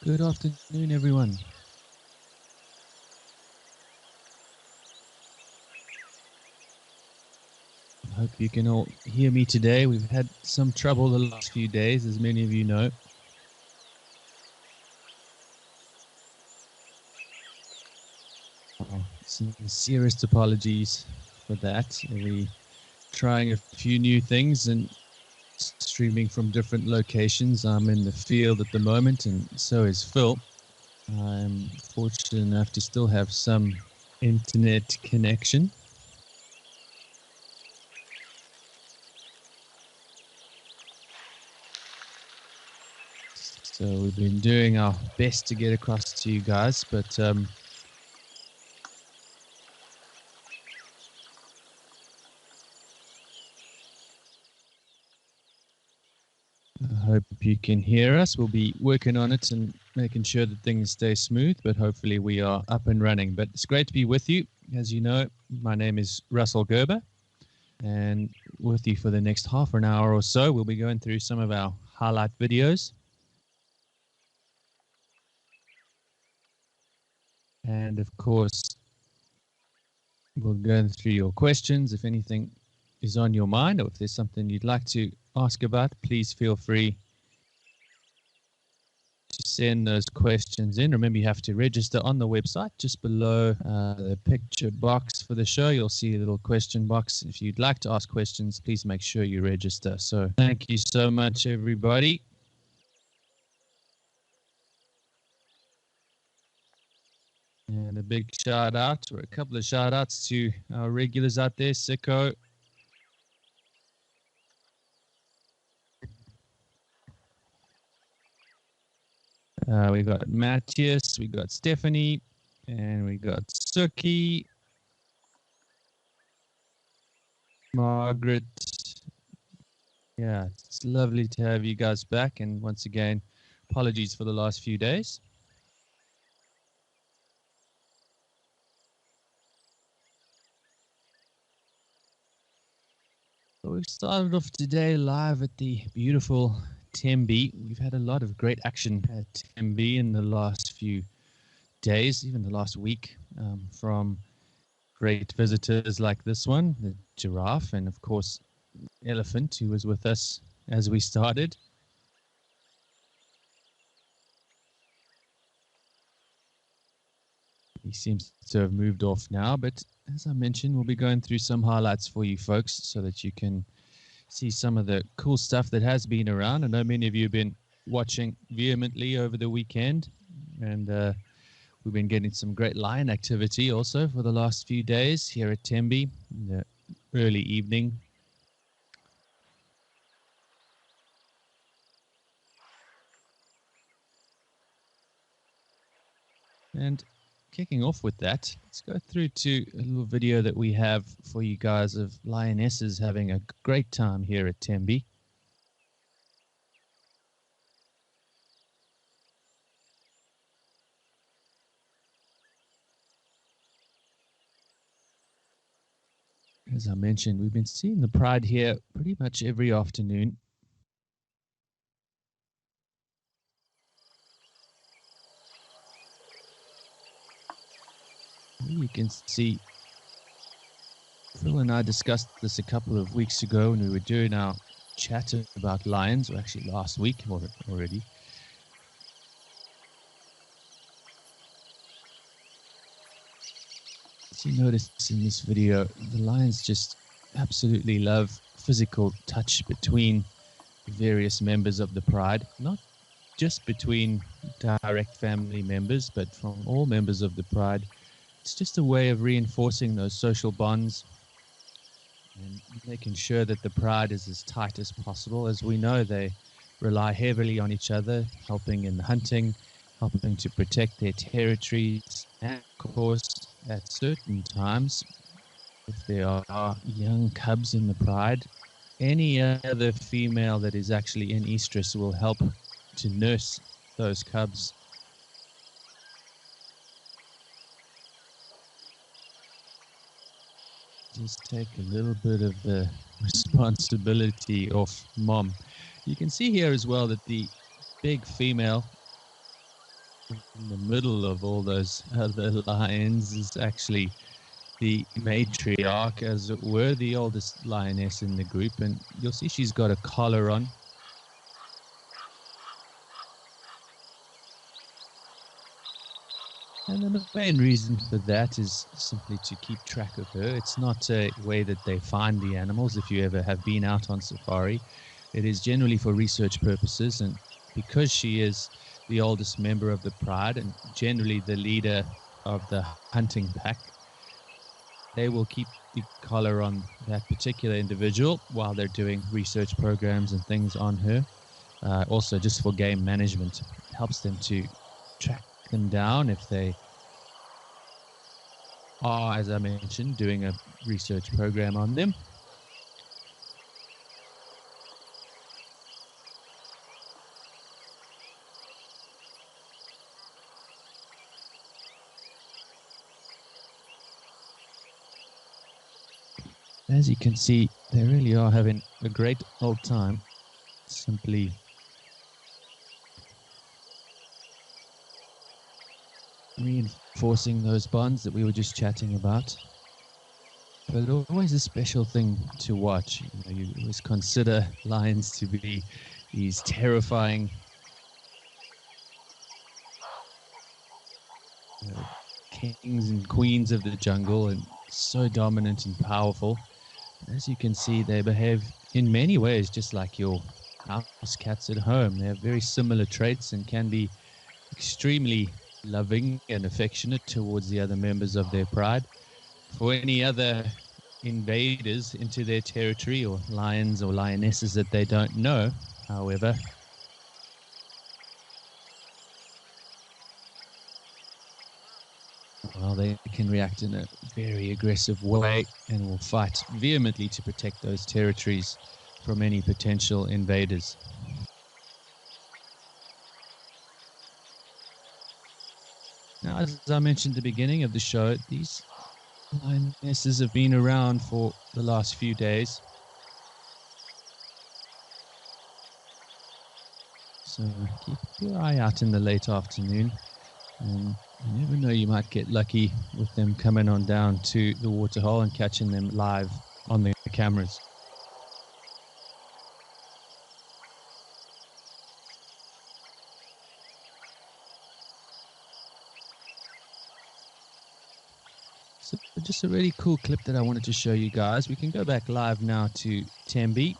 Good afternoon, everyone. I hope you can all hear me today. We've had some trouble the last few days, as many of you know. Sincerest apologies for that. We're trying a few new things and streaming from different locations. I'm in the field at the moment, and so is Phil. I'm fortunate enough to still have some internet connection. So we've been doing our best to get across to you guys, but I hope you can hear us. We'll be working on it and making sure that things stay smooth, but hopefully we are up and running. But it's great to be with you. As you know, my name is Russel Gerber, and with you for the next half an hour or so, we'll be going through some of our highlight videos. And of course, we'll go through your questions. If anything is on your mind, or if there's something you'd like to ask about, please feel free to send those questions in. Remember, you have to register on the website. Just below the picture box for the show, you'll see a little question box. If you'd like to ask questions, please make sure you register. So thank you so much, everybody. And a big shout out, or a couple of shout outs to our regulars out there, Sicko. We got Matthias, we got Stephanie, and we got Suki, Margaret. Yeah, it's lovely to have you guys back. And once again, apologies for the last few days. We've started off today live at the beautiful Tembe. We've had a lot of great action at Tembe in the last few days, even the last week, from great visitors like this one, the giraffe, and of course, elephant, who was with us as we started. He seems to have moved off now, but as I mentioned, we'll be going through some highlights for you folks so that you can see some of the cool stuff that has been around. I know many of you have been watching vehemently over the weekend, and we've been getting some great lion activity also for the last few days here at Tembe in the early evening. And kicking off with that, let's go through to a little video that we have for you guys of lionesses having a great time here at Tembe. As I mentioned, we've been seeing the pride here pretty much every afternoon. You can see Phil and I discussed this a couple of weeks ago when we were doing our chat about lions, or actually last week already. As you notice in this video, the lions just absolutely love physical touch between various members of the pride, not just between direct family members, but from all members of the pride. It's just a way of reinforcing those social bonds and making sure that the pride is as tight as possible. As we know, they rely heavily on each other, helping in hunting, helping to protect their territories, and of course, at certain times, if there are young cubs in the pride, any other female that is actually in estrus will help to nurse those cubs. Just take a little bit of the responsibility off mom. You can see here as well that the big female In the middle of all those other lions is actually the matriarch, as it were, the oldest lioness in the group. And you'll see she's got a collar on. And the main reason for that is simply to keep track of her. It's not a way that they find the animals. If you ever have been out on safari, it is generally for research purposes. And because she is the oldest member of the pride and generally the leader of the hunting pack, they will keep the collar on that particular individual while they're doing research programs and things on her. Also, just for game management, it helps them to track them down if they are, as I mentioned, doing a research program on them. As you can see, they really are having a great old time, simply reinforcing those bonds that we were just chatting about. But always a special thing to watch. You always consider lions to be these terrifying kings and queens of the jungle, and so dominant and powerful. As you can see, they behave in many ways just like your house cats at home. They have very similar traits and can be extremely loving and affectionate towards the other members of their pride. For any other invaders into their territory, or lions or lionesses that they don't know, however, well, they can react in a very aggressive way and will fight vehemently to protect those territories from any potential invaders. Now, as I mentioned at the beginning of the show, these lionesses have been around for the last few days. So keep your eye out in the late afternoon. And you never know, you might get lucky with them coming on down to the waterhole and catching them live on the cameras. So just a really cool clip that I wanted to show you guys. We can go back live now to Tembe.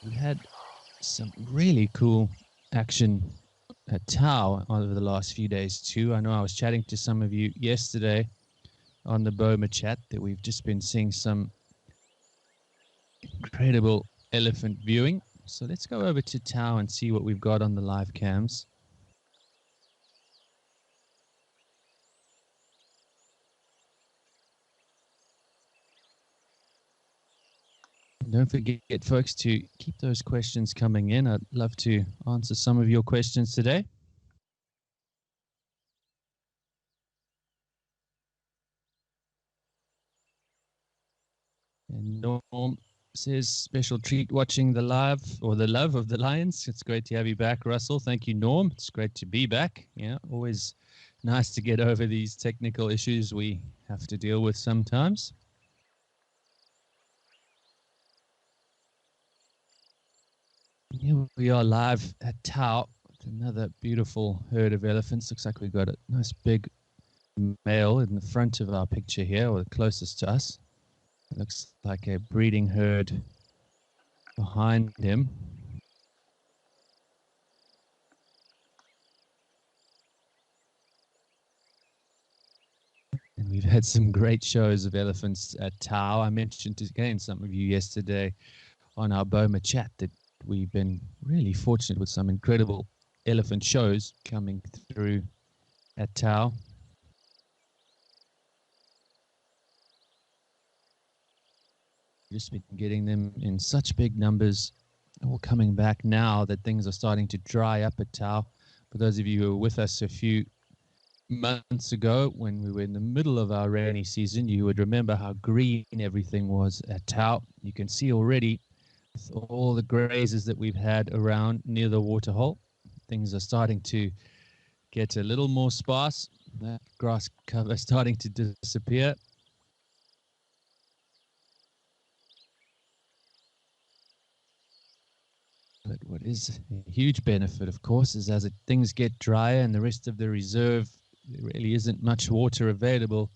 We had some really cool action at Tau over the last few days too. I know I was chatting to some of you yesterday on the Boma chat that we've just been seeing some incredible elephant viewing. So let's go over to Tau and see what we've got on the live cams. Don't forget, folks, to keep those questions coming in. I'd love to answer some of your questions today. And Norm says, special treat watching the live or the love of the Lions. It's great to have you back, Russell. Thank you, Norm. It's great to be back. Yeah, always nice to get over these technical issues we have to deal with sometimes. Here we are live at Tau with another beautiful herd of elephants. Looks like we've got a nice big male in the front of our picture here, or the closest to us. It looks like a breeding herd behind him. And we've had some great shows of elephants at Tau. I mentioned again some of you yesterday on our Boma chat that we've been really fortunate with some incredible elephant shows coming through at Tau. Just been getting them in such big numbers, all coming back now that things are starting to dry up at Tau. For those of you who were with us a few months ago when we were in the middle of our rainy season, you would remember how green everything was at Tau. You can see already with all the grazes that we've had around near the waterhole, things are starting to get a little more sparse. That grass cover starting to disappear. But what is a huge benefit, of course, is as things get drier and the rest of the reserve, there really isn't much water available,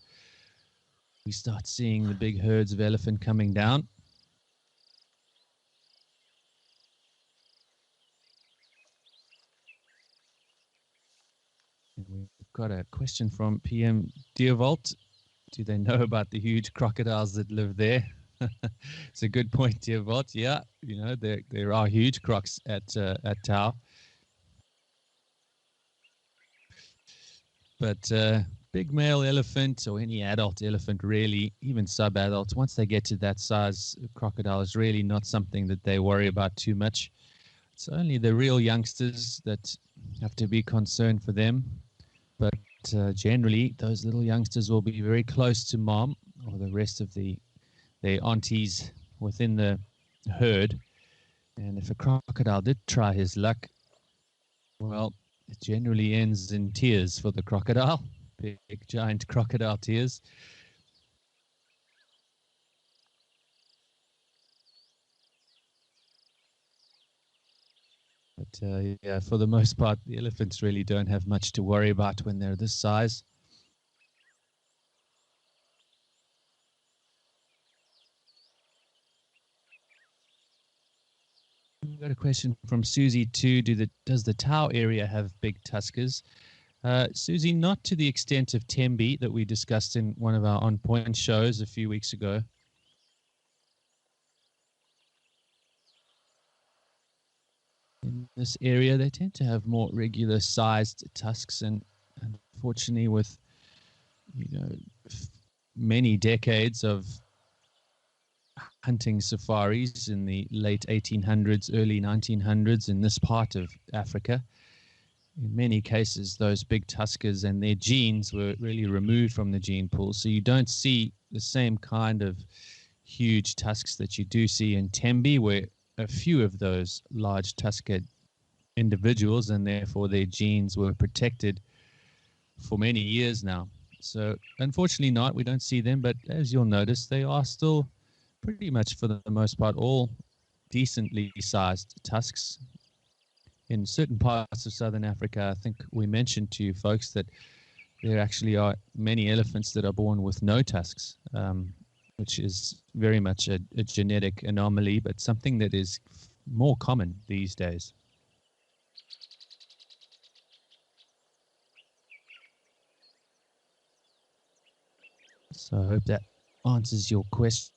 we start seeing the big herds of elephant coming down. And we've got a question from PM Deervolt. Do they know about the huge crocodiles that live there? It's a good point, Deervolt. Yeah, you know, there are huge crocs at Tau. But big male elephant or any adult elephant, really, even sub-adults, once they get to that size, crocodile is really not something that they worry about too much. It's only the real youngsters that have to be concerned for them. But generally, those little youngsters will be very close to mom or the rest of their aunties within the herd. And if a crocodile did try his luck, well, it generally ends in tears for the crocodile, big giant crocodile tears. But yeah, for the most part, the elephants really don't have much to worry about when they're this size. We've got a question from Susie too. Does the Tau area have big tuskers? Susie, not to the extent of Tembe that we discussed in one of our On Point shows a few weeks ago. In this area, they tend to have more regular sized tusks, and unfortunately, with many decades of hunting safaris in the late 1800s, early 1900s in this part of Africa, in many cases, those big tuskers and their genes were really removed from the gene pool. So you don't see the same kind of huge tusks that you do see in Tembe, where a few of those large tusked individuals and therefore their genes were protected for many years now. So unfortunately not, we don't see them, but as you'll notice, they are still pretty much for the most part all decently sized tusks. In certain parts of southern Africa, I think we mentioned to you folks that there actually are many elephants that are born with no tusks, which is very much a genetic anomaly, but something that is more common these days. So I hope that answers your question.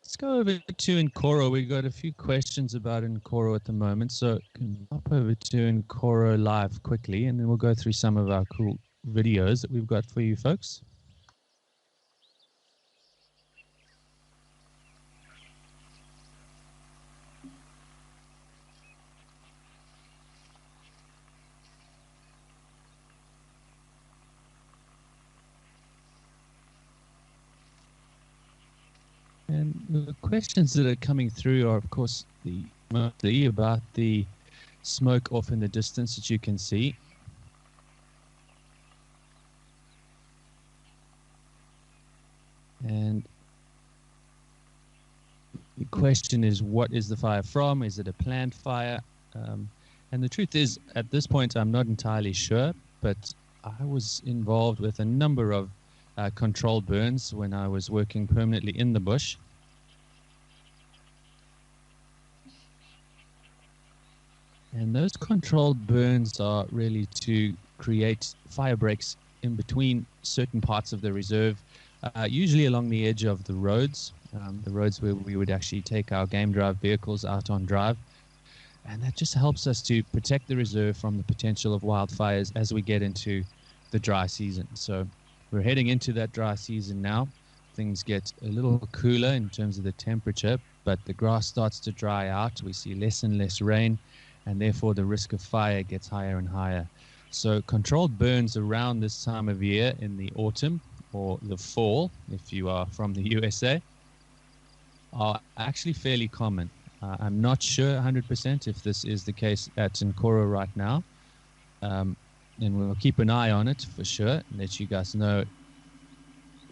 Let's go over to Nkoro. We've got a few questions about Nkoro at the moment, so can hop over to Nkoro live quickly, and then we'll go through some of our cool videos that we've got for you folks. And the questions that are coming through are, of course, mostly about the smoke off in the distance that you can see. And the question is, what is the fire from? Is it a planned fire? And the truth is, at this point, I'm not entirely sure, but I was involved with a number of controlled burns when I was working permanently in the bush. And those controlled burns are really to create fire breaks in between certain parts of the reserve, usually along the edge of the roads where we would actually take our game drive vehicles out on drive. And that just helps us to protect the reserve from the potential of wildfires as we get into the dry season. So we're heading into that dry season now. Things get a little cooler in terms of the temperature, but the grass starts to dry out. We see less and less rain, and therefore the risk of fire gets higher and higher. So controlled burns around this time of year in the autumn or the fall, if you are from the USA, are actually fairly common. I'm not sure 100% if this is the case at Nkoro right now, and we'll keep an eye on it for sure and let you guys know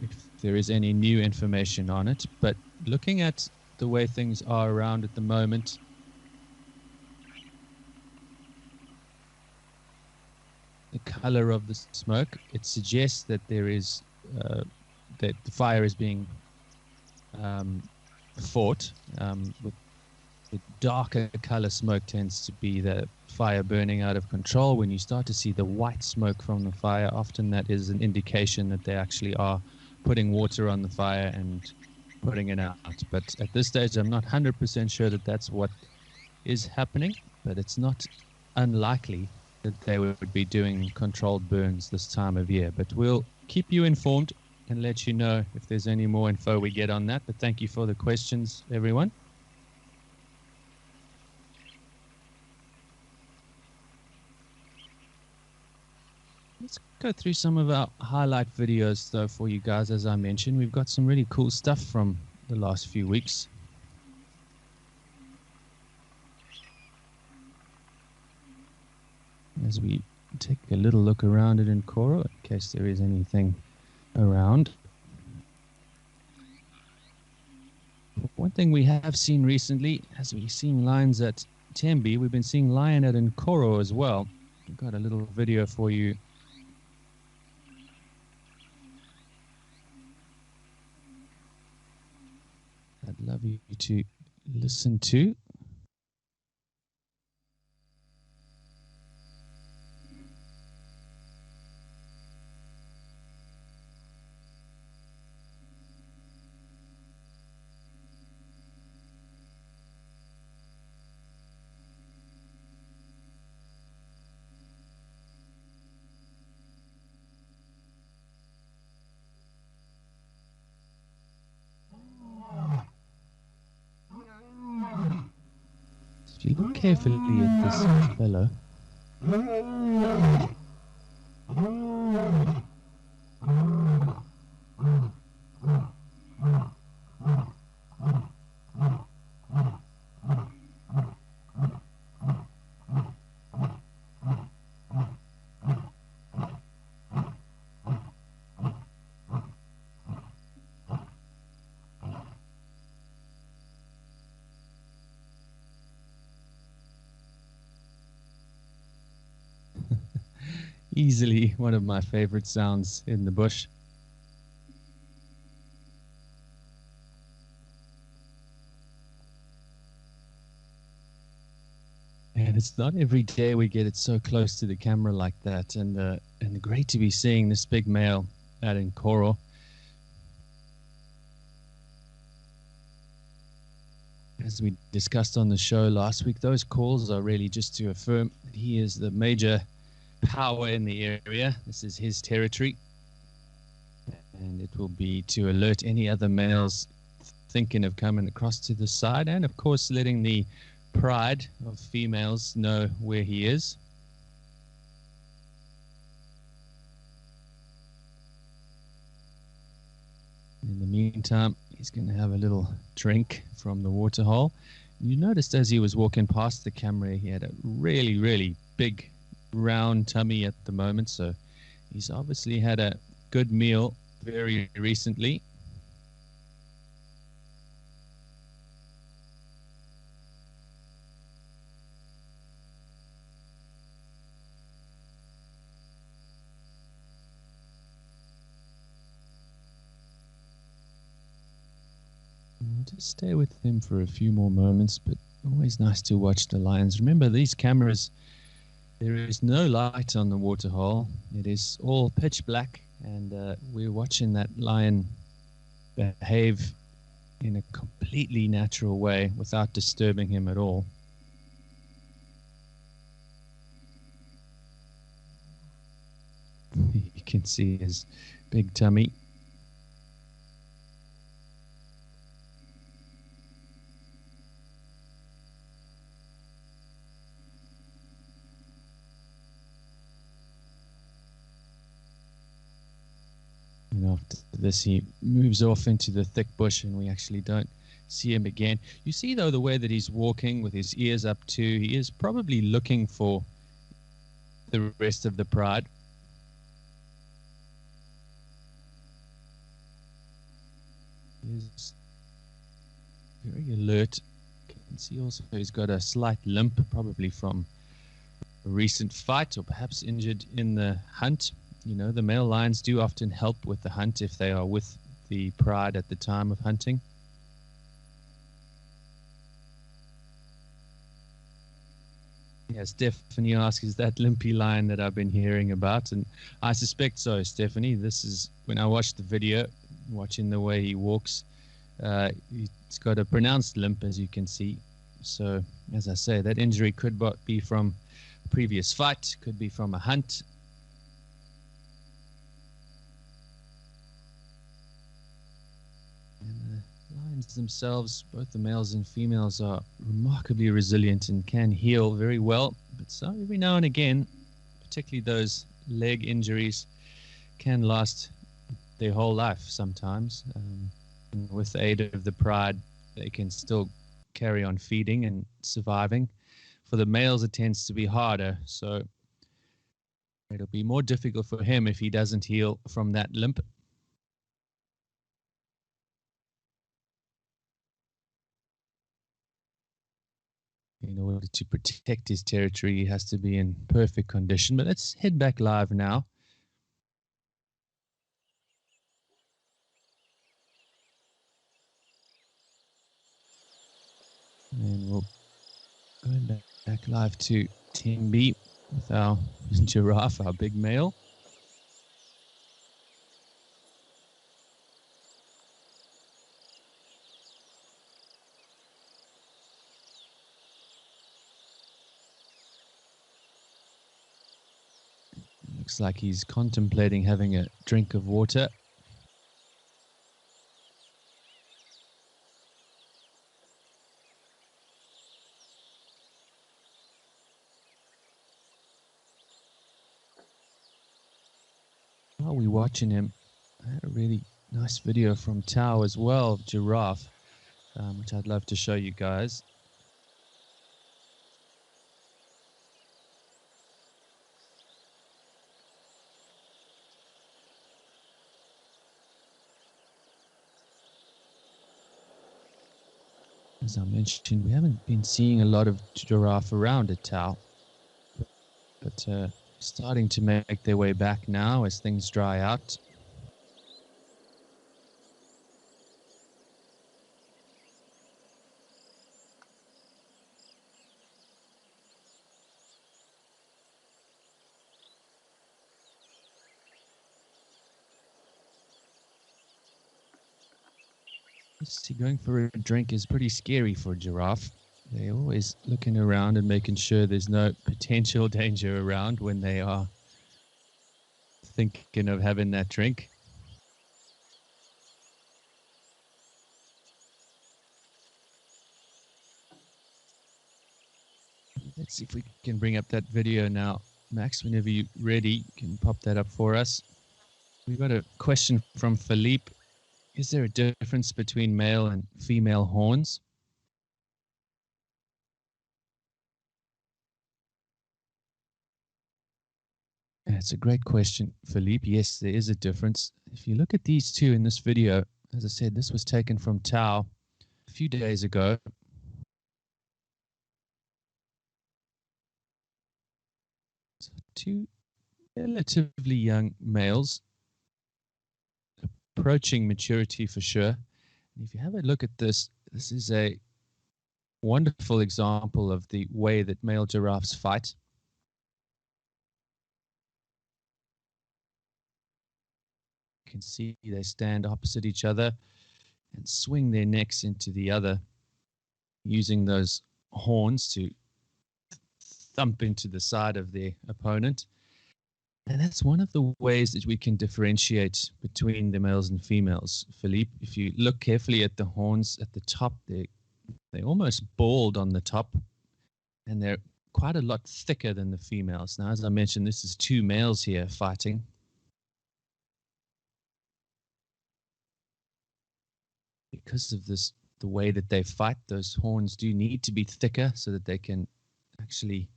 if there is any new information on it. But looking at the way things are around at the moment, the color of the smoke, it suggests that there is that the fire is being fought. With the darker color smoke tends to be the fire burning out of control. When you start to see the white smoke from the fire, often that is an indication that they actually are putting water on the fire and putting it out. But at this stage, I'm not 100% sure that that's what is happening, but it's not unlikely that they would be doing controlled burns this time of year. But we'll keep you informed and let you know if there's any more info we get on that. But thank you for the questions, everyone. Let's go through some of our highlight videos, though, for you guys. As I mentioned, we've got some really cool stuff from the last few weeks. As we take a little look around it in Nkoro, in case there is anything around. One thing we have seen recently, as we've seen lions at Tembe, we've been seeing lion at Nkoro as well. We've got a little video for you. I'd love you to listen to. If you look carefully at this fellow, easily one of my favorite sounds in the bush. And it's not every day we get it so close to the camera like that, and great to be seeing this big male out in Nkoro. As we discussed on the show last week, those calls are really just to affirm that he is the major power in the area. This is his territory, and it will be to alert any other males thinking of coming across to the side, and of course letting the pride of females know where he is. In the meantime, he's going to have a little drink from the water hole. You noticed as he was walking past the camera, he had a really, really big round tummy at the moment, so he's obviously had a good meal very recently. We'll just stay with him for a few more moments, but always nice to watch the lions. Remember, these cameras, there is no light on the waterhole. It is all pitch black, and we're watching that lion behave in a completely natural way without disturbing him at all. You can see his big tummy. after this, he moves off into the thick bush, and we actually don't see him again. You see, though, the way that he's walking with his ears up too, he is probably looking for the rest of the pride. He is very alert. You can see also he's got a slight limp, probably from a recent fight or perhaps injured in the hunt. You know, the male lions do often help with the hunt if they are with the pride at the time of hunting. Yeah, Stephanie asks, is that limpy lion that I've been hearing about? And I suspect so, Stephanie. This is, when I watched the video, watching the way he walks, he's got a pronounced limp, as you can see. So, as I say, that injury could be from a previous fight, could be from a hunt. And the lions themselves, both the males and females, are remarkably resilient and can heal very well. But so every now and again, particularly those leg injuries, can last their whole life sometimes. And with the aid of the pride, they can still carry on feeding and surviving. For the males, it tends to be harder, so it'll be more difficult for him if he doesn't heal from that limp. In order to protect his territory, he has to be in perfect condition. But let's head back live now. And we'll go back live to Team B with our giraffe, our big male. Looks like he's contemplating having a drink of water. While we're watching him, I had a really nice video from Tao as well, giraffe, which I'd love to show you guys. As I mentioned, we haven't been seeing a lot of giraffe around at Tao, but starting to make their way back now as things dry out. See, going for a drink is pretty scary for a giraffe. They're always looking around and making sure there's no potential danger around when they are thinking of having that drink. Let's see if we can bring up that video now. Max, whenever you're ready, you can pop that up for us. We've got a question from Philippe. Is there a difference between male and female horns? That's a great question, Philippe. Yes, there is a difference. If you look at these two in this video, as I said, this was taken from Tao a few days ago. So two relatively young males approaching maturity for sure. And if you have a look at this, this is a wonderful example of the way that male giraffes fight. You can see they stand opposite each other and swing their necks into the other, using those horns to thump into the side of their opponent. And that's one of the ways that we can differentiate between the males and females, Philippe. If you look carefully at the horns at the top, they're almost bald on the top, and they're quite a lot thicker than the females. Now, as I mentioned, this is two males here fighting. because of this, the way that they fight, those horns do need to be thicker so that they can actually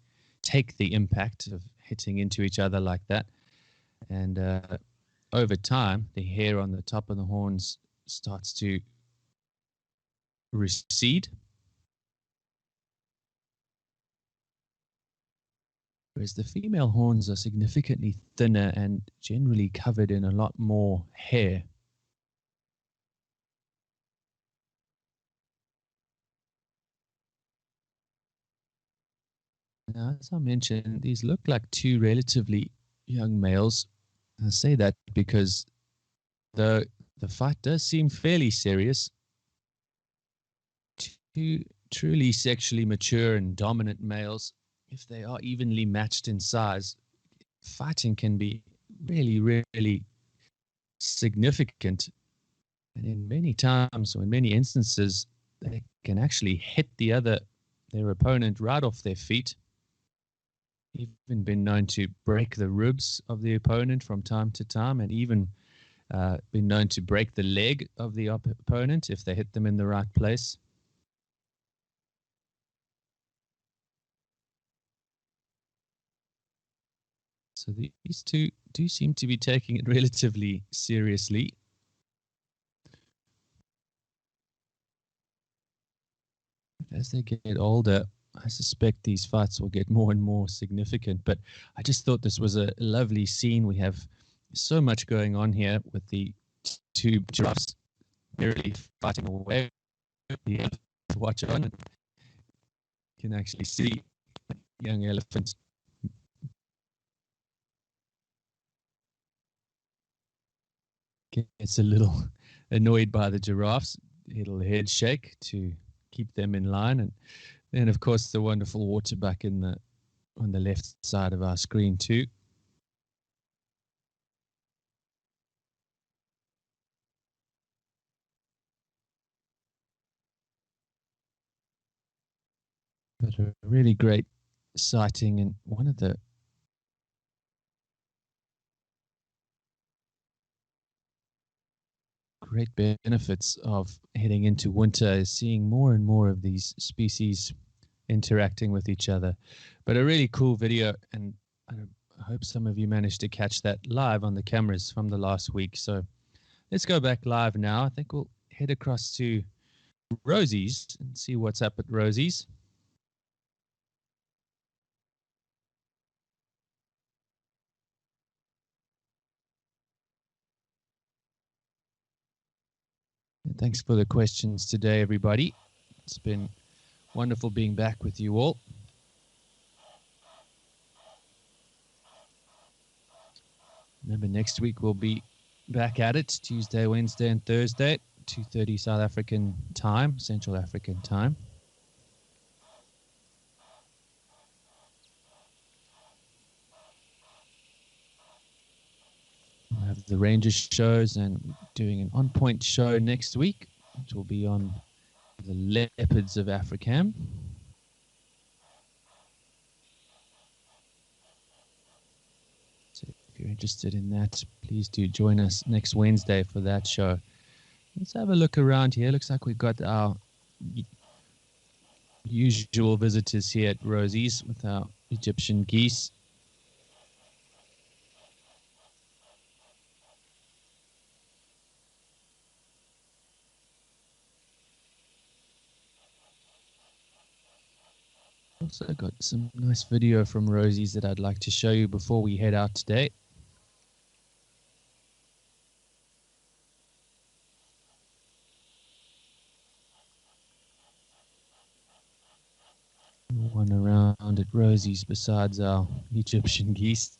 take the impact of hitting into each other like that. And over time, the hair on the top of the horns starts to recede, whereas the female horns are significantly thinner and generally covered in a lot more hair. Now, as I mentioned, these look like two relatively young males. I say that because the fight does seem fairly serious. Two truly sexually mature and dominant males, if they are evenly matched in size, fighting can be really, really significant. And in many times, or in many instances, they can actually hit their opponent right off their feet. Even been known to break the ribs of the opponent from time to time, and even been known to break the leg of the opponent if they hit them in the right place. So these two do seem to be taking it relatively seriously. As they get older, I suspect these fights will get more and more significant. But I just thought this was a lovely scene. We have so much going on here with the two giraffes merely fighting away. The elephant watch on, and you can actually see young elephants gets a little annoyed by the giraffes. It'll head shake to keep them in line, and then of course the wonderful waterbuck on the left side of our screen too. But a really great sighting, and one of the great benefits of heading into winter is seeing more and more of these species interacting with each other. But a really cool video, and I hope some of you managed to catch that live on the cameras from the last week. So let's go back live now. I think we'll head across to Rosie's and see what's up at Rosie's. Thanks for the questions today, everybody. It's been wonderful being back with you all. Remember, next week we'll be back at it Tuesday, Wednesday, and Thursday, 2:30 South African time, Central African time. We'll have the Rangers shows and doing an on-point show next week, which will be on the leopards of Africam. So if you're interested in that, please do join us next Wednesday for that show. Let's have a look around here. Looks like we've got our usual visitors here at Rosie's with our Egyptian geese. Also got some nice video from Rosie's that I'd like to show you before we head out today. One around at Rosie's besides our Egyptian geese.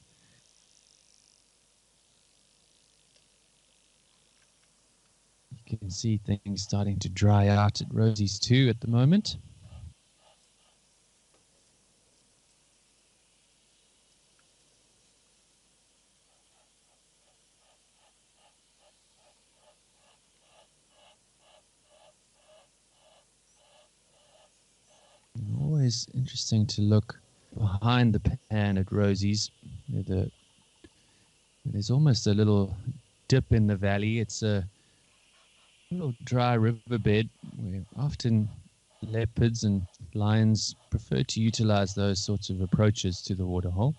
You can see things starting to dry out at Rosie's too at the moment. And always interesting to look behind the pan at Rosie's. There's almost a little dip in the valley. It's a little dry riverbed where often leopards and lions prefer to utilize those sorts of approaches to the waterhole.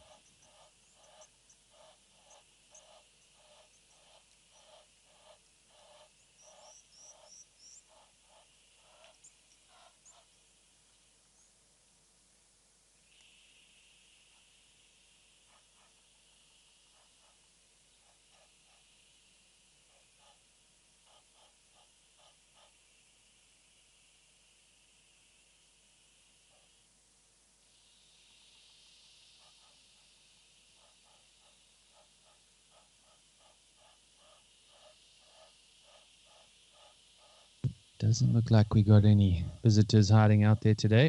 Doesn't look like we got any visitors hiding out there today.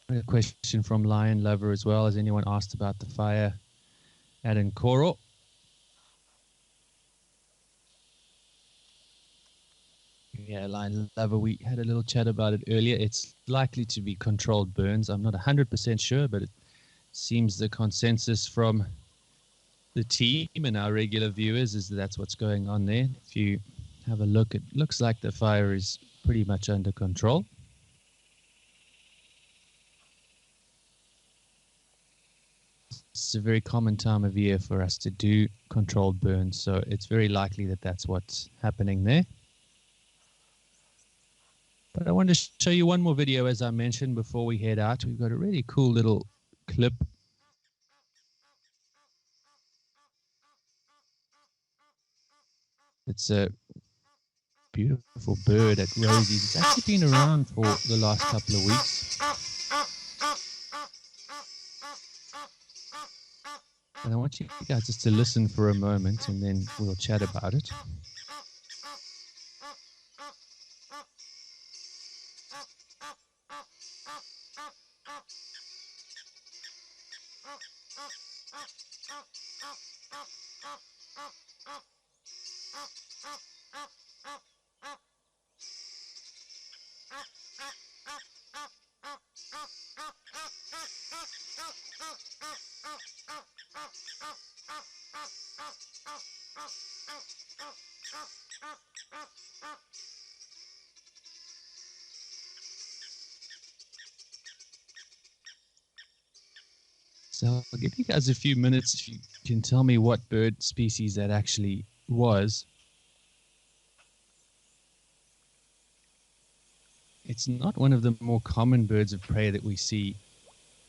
A question from Lion Lover as well. Has anyone asked about the fire at Nkoro? Yeah, Lion Lover, we had a little chat about it earlier. It's likely to be controlled burns. I'm not 100% sure, but it seems the consensus from the team and our regular viewers is that's what's going on there. If you have a look, it looks like the fire is pretty much under control. It's a very common time of year for us to do controlled burns, so it's very likely that that's what's happening there. But I want to show you one more video, as I mentioned, before we head out. We've got a really cool little clip. It's a beautiful bird at Rosie's. It's actually been around for the last couple of weeks. And I want you guys just to listen for a moment and then we'll chat about it. So I'll give you guys a few minutes if you can tell me what bird species that actually was. It's not one of the more common birds of prey that we see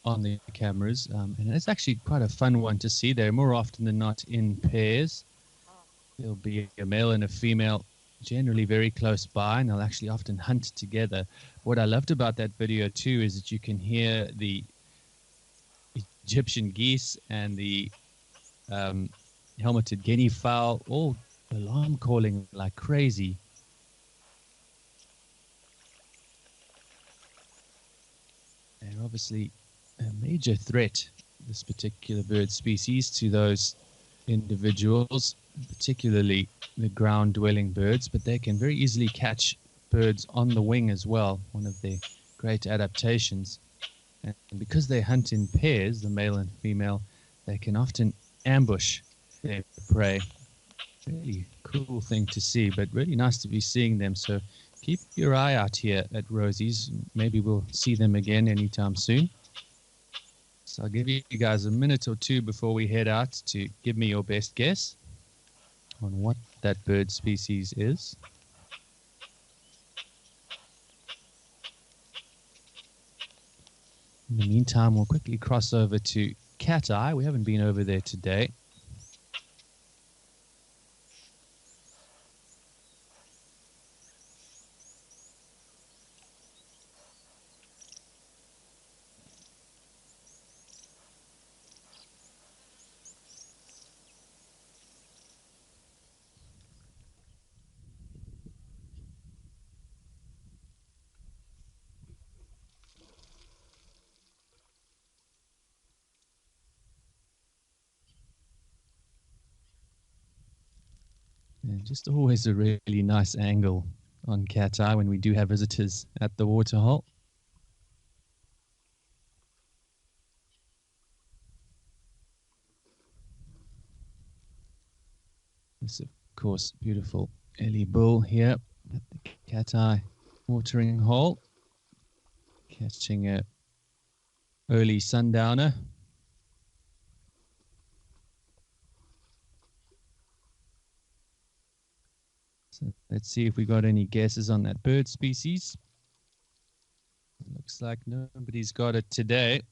on the cameras, and it's actually quite a fun one to see. They're more often than not in pairs. There'll be a male and a female generally very close by, and they'll actually often hunt together. What I loved about that video too is that you can hear the Egyptian geese and the helmeted guinea fowl all alarm calling like crazy. They're obviously a major threat, this particular bird species, to those individuals, particularly the ground-dwelling birds, but they can very easily catch birds on the wing as well, one of their great adaptations. And because they hunt in pairs, the male and female, they can often ambush their prey. Really cool thing to see, but really nice to be seeing them. So keep your eye out here at Rosie's. Maybe we'll see them again anytime soon. So I'll give you guys a minute or two before we head out to give me your best guess on what that bird species is. In the meantime, we'll quickly cross over to Cat Eye. We haven't been over there today. And just always a really nice angle on Cat Eye when we do have visitors at the waterhole. This, of course, beautiful Ellie Bull here at the Cat Eye watering hole, catching a early sundowner. So let's see if we got any guesses on that bird species. Looks like nobody's got it today.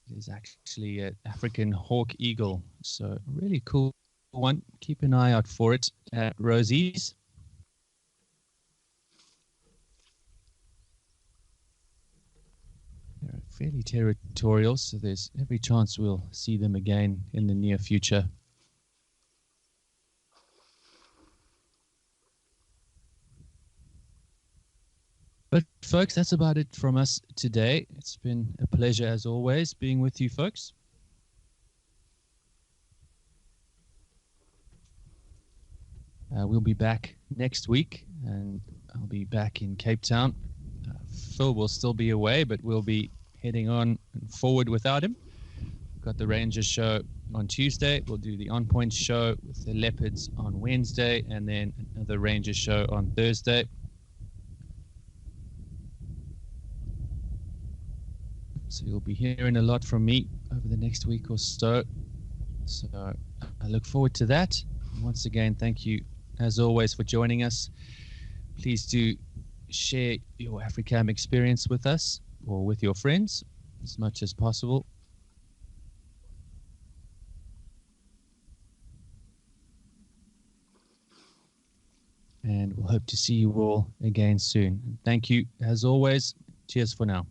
It is actually an African hawk eagle. So really cool one. Keep an eye out for it at Rosie's. They're fairly territorial, so there's every chance we'll see them again in the near future. But folks, that's about it from us today. It's been a pleasure as always being with you folks. We'll be back next week, and I'll be back in Cape Town. Phil will still be away, but we'll be heading on and forward without him. We've got the Rangers show on Tuesday. We'll do the On Point show with the Leopards on Wednesday, and then another Rangers show on Thursday. So you'll be hearing a lot from me over the next week or so. So I look forward to that. Once again, thank you as always for joining us. Please do share your AfriCam experience with us or with your friends as much as possible. And we'll hope to see you all again soon. Thank you as always. Cheers for now.